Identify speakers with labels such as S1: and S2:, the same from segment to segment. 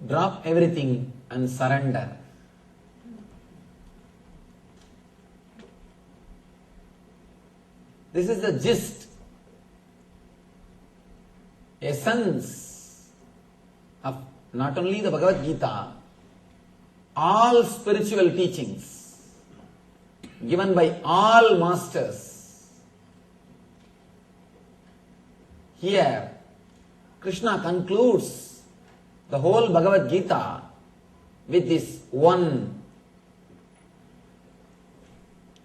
S1: Drop everything and surrender. This is the gist, essence of not only the Bhagavad Gita, all spiritual teachings given by all masters. Here, Krishna concludes the whole Bhagavad Gita with this one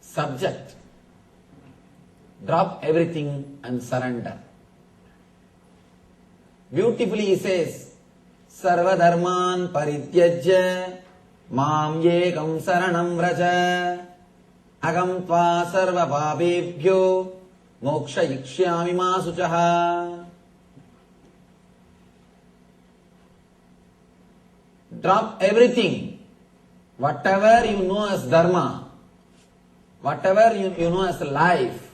S1: subject. Drop everything and surrender. Beautifully he says, Sarva dharman parityajya mam yekam saranam vraja agam tva sarva bhabebhyo moksha yikshami ma suchaha. Drop everything, whatever you know as dharma, whatever you know as life,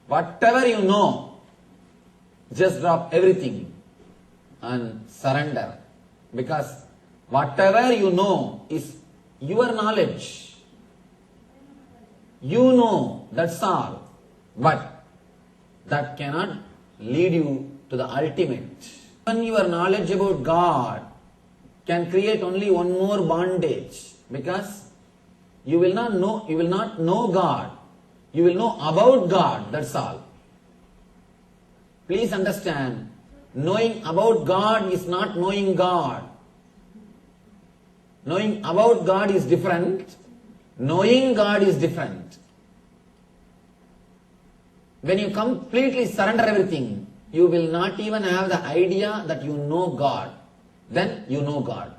S1: whatever you know, just drop everything and surrender. Because whatever you know is your knowledge. You know, that's all. But that cannot lead you to the ultimate. Even your knowledge about God can create only one more bondage. Because you will not know God. You will know about God, that's all. Please understand, knowing about God is not knowing God. Knowing about God is different. Knowing God is different. When you completely surrender everything, you will not even have the idea that you know God. Then you know God.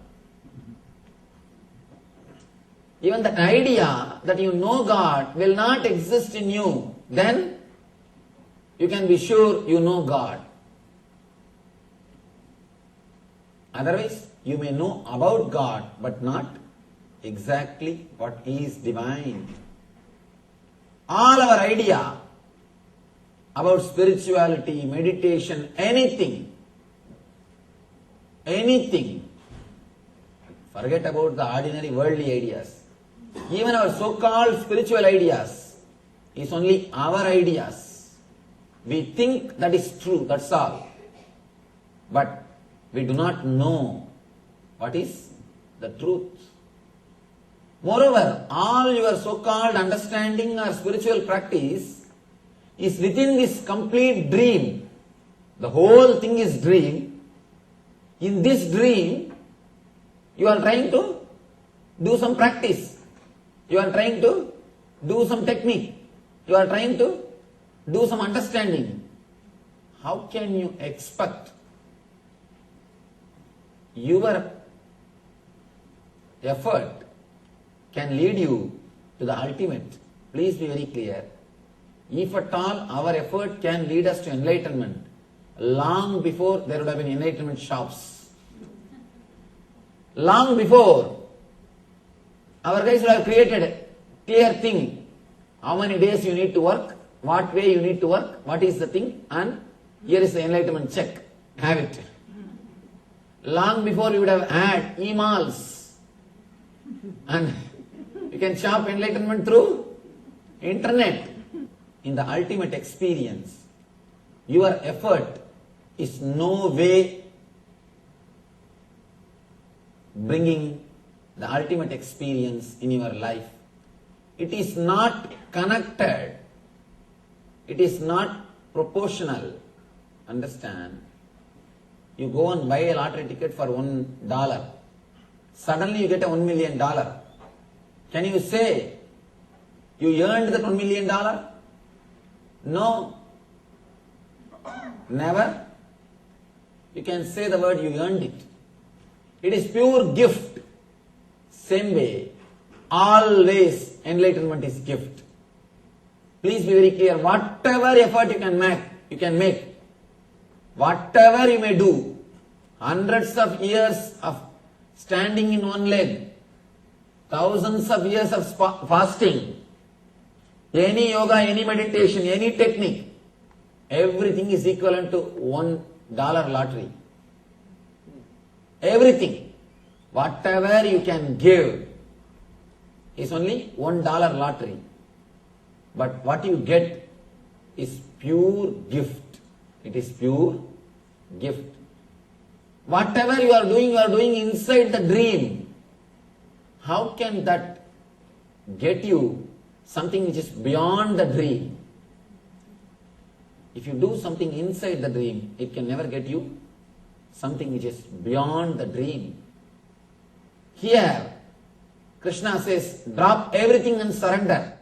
S1: Even that idea that you know God will not exist in you. Then you can be sure you know God. Otherwise, you may know about God, but not exactly what is divine. All our idea about spirituality, meditation, anything, forget about the ordinary worldly ideas. Even our so-called spiritual ideas is only our ideas. We think that is true, that's all. But we do not know what is the truth. Moreover, all your so-called understanding or spiritual practice is within this complete dream. The whole thing is dream. In this dream, you are trying to do some practice. You are trying to do some technique. You are trying to do some understanding. How can you expect your effort can lead you to the ultimate? Please be very clear. If at all our effort can lead us to enlightenment, long before there would have been enlightenment shops. Long before, our guys would have created a clear thing. How many days you need to work, what way you need to work, what is the thing, and here is the enlightenment check. Have it. Long before you would have had emails. And you can shop enlightenment through internet. In the ultimate experience, your effort is no way bringing the ultimate experience in your life. It is not connected. It is not proportional. Understand? You go and buy a lottery ticket for $1. Suddenly you get a $1 million. Can you say you earned that $1 million? No. Never. You can say the word you earned it. It is pure gift. Same way, always enlightenment is gift. Please be very clear. Whatever effort you can make, whatever you may do, hundreds of years of standing in one leg, thousands of years of fasting, any yoga, any meditation, any technique, everything is equivalent to $1 lottery. Everything, whatever you can give is only $1 lottery. But what you get is pure gift. It is pure gift. Whatever you are doing inside the dream. How can that get you something which is beyond the dream? If you do something inside the dream, it can never get you something which is beyond the dream. Here, Krishna says, drop everything and surrender.